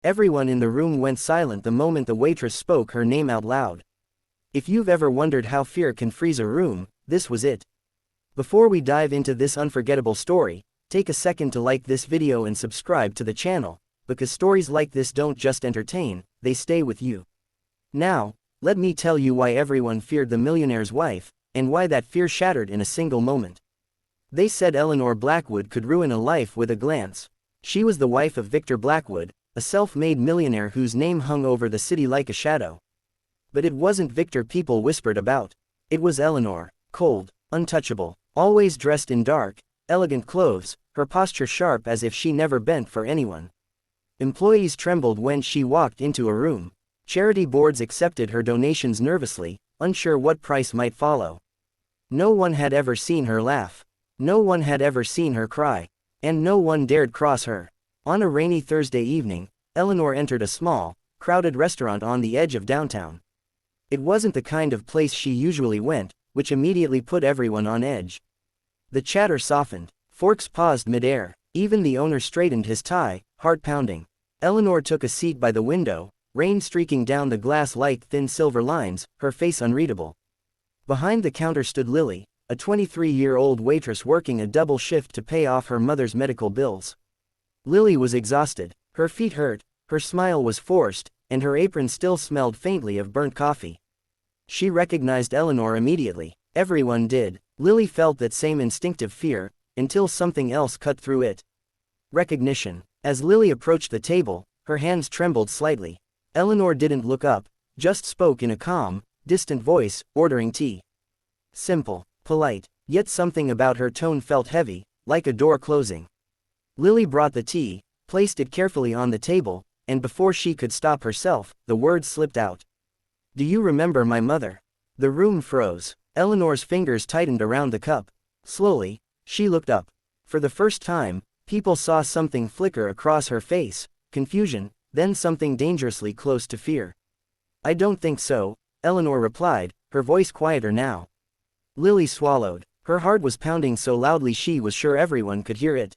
Everyone in the room went silent the moment the waitress spoke her name out loud. If you've ever wondered how fear can freeze a room, this was it. Before we dive into this unforgettable story, take a second to like this video and subscribe to the channel, because stories like this don't just entertain, they stay with you. Now, let me tell you why everyone feared the millionaire's wife, and why that fear shattered in a single moment. They said Eleanor Blackwood could ruin a life with a glance. She was the wife of Victor Blackwood, a self-made millionaire whose name hung over the city like a shadow. But it wasn't Victor people whispered about. It was Eleanor, cold, untouchable, always dressed in dark, elegant clothes, her posture sharp as if she never bent for anyone. Employees trembled when she walked into a room. Charity boards accepted her donations nervously, unsure what price might follow. No one had ever seen her laugh. No one had ever seen her cry. And no one dared cross her. On a rainy Thursday evening, Eleanor entered a small, crowded restaurant on the edge of downtown. It wasn't the kind of place she usually went, which immediately put everyone on edge. The chatter softened. Forks paused mid-air. Even the owner straightened his tie, heart pounding. Eleanor took a seat by the window, rain streaking down the glass like thin silver lines, her face unreadable. Behind the counter stood Lily, a 23-year-old waitress working a double shift to pay off her mother's medical bills. Lily was exhausted, her feet hurt, her smile was forced, and her apron still smelled faintly of burnt coffee. She recognized Eleanor immediately. Everyone did. Lily felt that same instinctive fear, until something else cut through it. Recognition. As Lily approached the table, her hands trembled slightly. Eleanor didn't look up, just spoke in a calm, distant voice, ordering tea. Simple, polite, yet something about her tone felt heavy, like a door closing. Lily brought the tea, placed it carefully on the table, and before she could stop herself, the words slipped out. "Do you remember my mother?" The room froze. Eleanor's fingers tightened around the cup. Slowly, she looked up. For the first time, people saw something flicker across her face, confusion, then something dangerously close to fear. "I don't think so," Eleanor replied, her voice quieter now. Lily swallowed. Her heart was pounding so loudly she was sure everyone could hear it.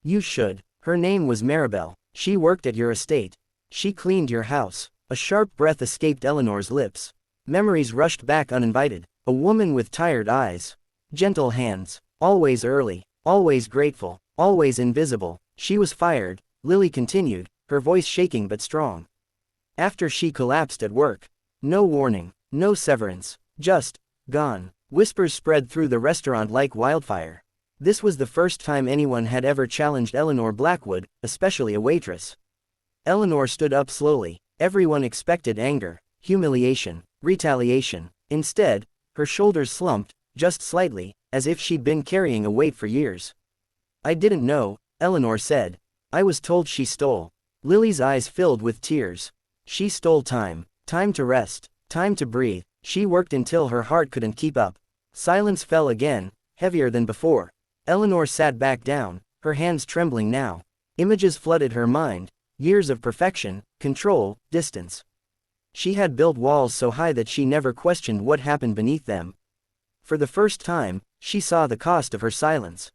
"You should. Her name was Maribel. She worked at your estate. She cleaned your house." A sharp breath escaped Eleanor's lips. Memories rushed back uninvited. A woman with tired eyes. Gentle hands. Always early. Always grateful. Always invisible. She was fired, Lily continued, her voice shaking but strong. After she collapsed at work. No warning. No severance. Just, gone. Whispers spread through the restaurant like wildfire. This was the first time anyone had ever challenged Eleanor Blackwood, especially a waitress. Eleanor stood up slowly. Everyone expected anger, humiliation, retaliation. Instead, her shoulders slumped, just slightly, as if she'd been carrying a weight for years. "I didn't know," Eleanor said. "I was told she stole." Lily's eyes filled with tears. "She stole time. Time to rest. Time to breathe. She worked until her heart couldn't keep up." Silence fell again, heavier than before. Eleanor sat back down, her hands trembling now. Images flooded her mind. Years of perfection, control, distance. She had built walls so high that she never questioned what happened beneath them. For the first time, she saw the cost of her silence.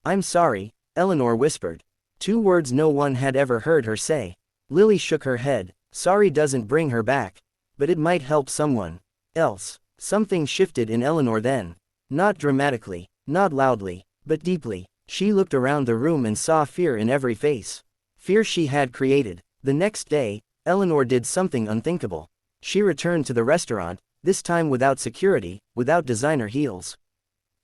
"I'm sorry," Eleanor whispered. 2 words no one had ever heard her say. Lily shook her head. Sorry doesn't bring her back. But it might help someone else. Something shifted in Eleanor then. Not dramatically, not loudly, but deeply. She looked around the room and saw fear in every face. Fear she had created. The next day, Eleanor did something unthinkable. She returned to the restaurant, this time without security, without designer heels.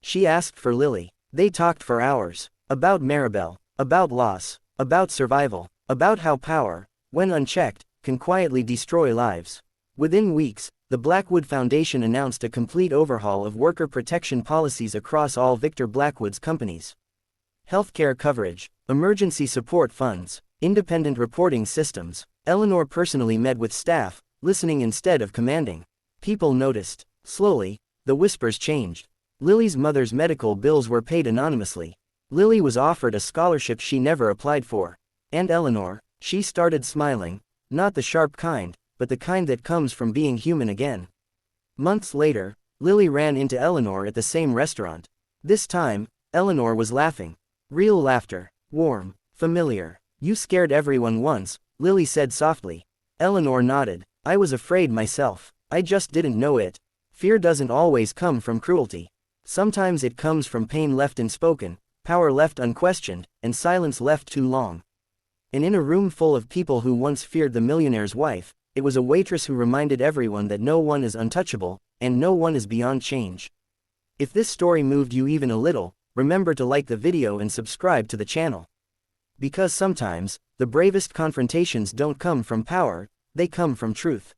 She asked for Lily. They talked for hours. About Maribel. About loss. About survival. About how power, when unchecked, can quietly destroy lives. Within weeks, the Blackwood Foundation announced a complete overhaul of worker protection policies across all Victor Blackwood's companies. Healthcare coverage, emergency support funds, independent reporting systems. Eleanor personally met with staff, listening instead of commanding. People noticed. Slowly, the whispers changed. Lily's mother's medical bills were paid anonymously. Lily was offered a scholarship she never applied for. And Eleanor, she started smiling, not the sharp kind, but the kind that comes from being human again. Months later, Lily ran into Eleanor at the same restaurant. This time, Eleanor was laughing. Real laughter. Warm. Familiar. "You scared everyone once," Lily said softly. Eleanor nodded. I was afraid myself. I just didn't know it. Fear doesn't always come from cruelty. Sometimes it comes from pain left unspoken, power left unquestioned, and silence left too long. And in a room full of people who once feared the millionaire's wife, it was a waitress who reminded everyone that no one is untouchable, and no one is beyond change. If this story moved you even a little, remember to like the video and subscribe to the channel. Because sometimes, the bravest confrontations don't come from power, they come from truth.